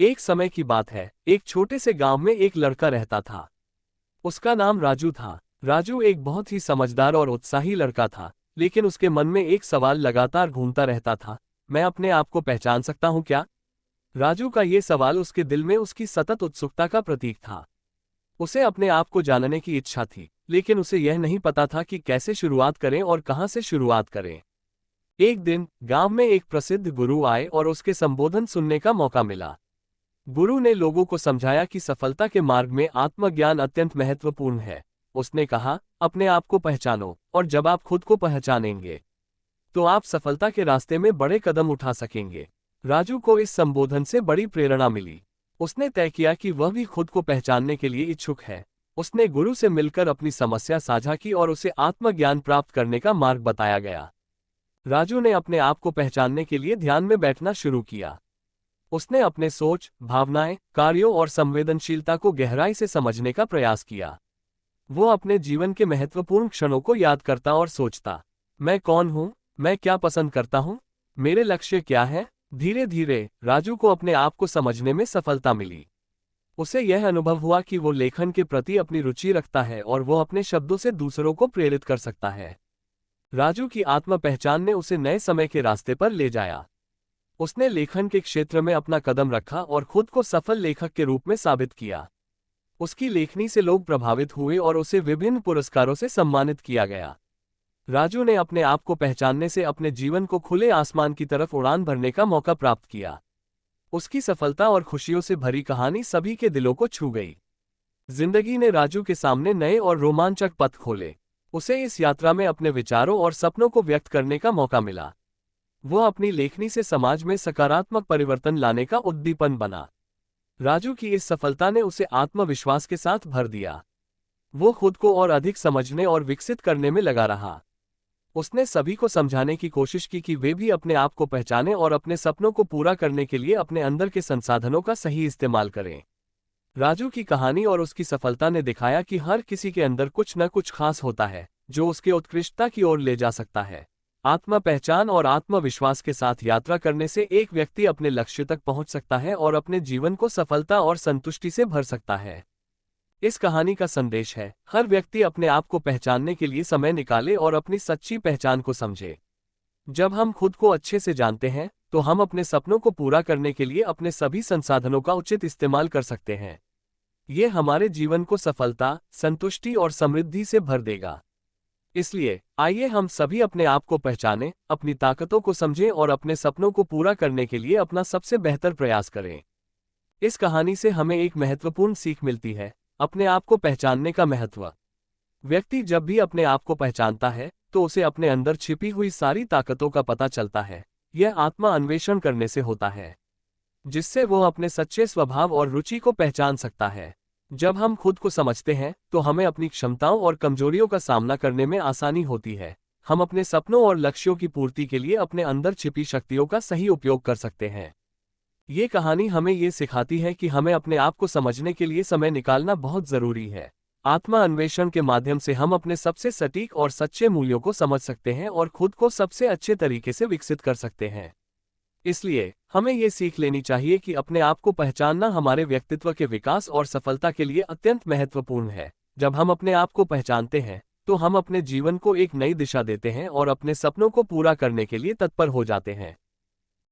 एक समय की बात है, एक छोटे से गांव में एक लड़का रहता था। उसका नाम राजू था। राजू एक बहुत ही समझदार और उत्साही लड़का था, लेकिन उसके मन में एक सवाल लगातार घूमता रहता था। मैं अपने आप को पहचान सकता हूँ क्या? राजू का ये सवाल उसके दिल में उसकी सतत उत्सुकता का प्रतीक था। उसे अपने आप को जानने की इच्छा थी, लेकिन उसे यह नहीं पता था कि कैसे शुरुआत करें और कहां से शुरुआत करें। एक दिन गांव में एक प्रसिद्ध गुरु आए और उसके संबोधन सुनने का मौका मिला। गुरु ने लोगों को समझाया कि सफलता के मार्ग में आत्मज्ञान अत्यंत महत्वपूर्ण है। उसने कहा, अपने आप को पहचानो, और जब आप खुद को पहचानेंगे तो आप सफलता के रास्ते में बड़े कदम उठा सकेंगे। राजू को इस संबोधन से बड़ी प्रेरणा मिली। उसने तय किया कि वह भी खुद को पहचानने के लिए इच्छुक है। उसने गुरु से मिलकर अपनी समस्या साझा की और उसे आत्मज्ञान प्राप्त करने का मार्ग बताया गया। राजू ने अपने आप को पहचानने के लिए ध्यान में बैठना शुरू किया। उसने अपने सोच, भावनाएं, कार्यों और संवेदनशीलता को गहराई से समझने का प्रयास किया। वो अपने जीवन के महत्वपूर्ण क्षणों को याद करता और सोचता, मैं कौन हूँ, मैं क्या पसंद करता हूँ, मेरे लक्ष्य क्या है। धीरे धीरे राजू को अपने आप को समझने में सफलता मिली। उसे यह अनुभव हुआ कि वो लेखन के प्रति अपनी रुचि रखता है और वो अपने शब्दों से दूसरों को प्रेरित कर सकता है। राजू की आत्म पहचान ने उसे नए समय के रास्ते पर ले जाया। उसने लेखन के क्षेत्र में अपना कदम रखा और खुद को सफल लेखक के रूप में साबित किया। उसकी लेखनी से लोग प्रभावित हुए और उसे विभिन्न पुरस्कारों से सम्मानित किया गया। राजू ने अपने आप को पहचानने से अपने जीवन को खुले आसमान की तरफ उड़ान भरने का मौका प्राप्त किया। उसकी सफलता और खुशियों से भरी कहानी सभी के दिलों को छू गई। जिंदगी ने राजू के सामने नए और रोमांचक पथ खोले। उसे इस यात्रा में अपने विचारों और सपनों को व्यक्त करने का मौका मिला। वो अपनी लेखनी से समाज में सकारात्मक परिवर्तन लाने का उद्दीपन बना। राजू की इस सफलता ने उसे आत्मविश्वास के साथ भर दिया। वो खुद को और अधिक समझने और विकसित करने में लगा रहा। उसने सभी को समझाने की कोशिश की कि वे भी अपने आप को पहचानें और अपने सपनों को पूरा करने के लिए अपने अंदर के संसाधनों का सही इस्तेमाल करें। राजू की कहानी और उसकी सफलता ने दिखाया कि हर किसी के अंदर कुछ न कुछ खास होता है, जो उसके उत्कृष्टता की ओर ले जा सकता है। आत्म पहचान और आत्मविश्वास के साथ यात्रा करने से एक व्यक्ति अपने लक्ष्य तक पहुंच सकता है और अपने जीवन को सफलता और संतुष्टि से भर सकता है। इस कहानी का संदेश है, हर व्यक्ति अपने आप को पहचानने के लिए समय निकाले और अपनी सच्ची पहचान को समझे। जब हम खुद को अच्छे से जानते हैं, तो हम अपने सपनों को पूरा करने के लिए अपने सभी संसाधनों का उचित इस्तेमाल कर सकते हैं। ये हमारे जीवन को सफलता, संतुष्टि और समृद्धि से भर देगा। इसलिए आइए हम सभी अपने आप को पहचानें, अपनी ताकतों को समझें और अपने सपनों को पूरा करने के लिए अपना सबसे बेहतर प्रयास करें। इस कहानी से हमें एक महत्वपूर्ण सीख मिलती है, अपने आप को पहचानने का महत्व। व्यक्ति जब भी अपने आप को पहचानता है, तो उसे अपने अंदर छिपी हुई सारी ताकतों का पता चलता है। यह आत्मा अन्वेषण करने से होता है, जिससे वो अपने सच्चे स्वभाव और रुचि को पहचान सकता है। जब हम खुद को समझते हैं, तो हमें अपनी क्षमताओं और कमजोरियों का सामना करने में आसानी होती है। हम अपने सपनों और लक्ष्यों की पूर्ति के लिए अपने अंदर छिपी शक्तियों का सही उपयोग कर सकते हैं। ये कहानी हमें ये सिखाती है कि हमें अपने आप को समझने के लिए समय निकालना बहुत जरूरी है। आत्मा अन्वेषण के माध्यम से हम अपने सबसे सटीक और सच्चे मूल्यों को समझ सकते हैं और खुद को सबसे अच्छे तरीके से विकसित कर सकते हैं। इसलिए हमें ये सीख लेनी चाहिए कि अपने आप को पहचानना हमारे व्यक्तित्व के विकास और सफलता के लिए अत्यंत महत्वपूर्ण है। जब हम अपने आप को पहचानते हैं, तो हम अपने जीवन को एक नई दिशा देते हैं और अपने सपनों को पूरा करने के लिए तत्पर हो जाते हैं।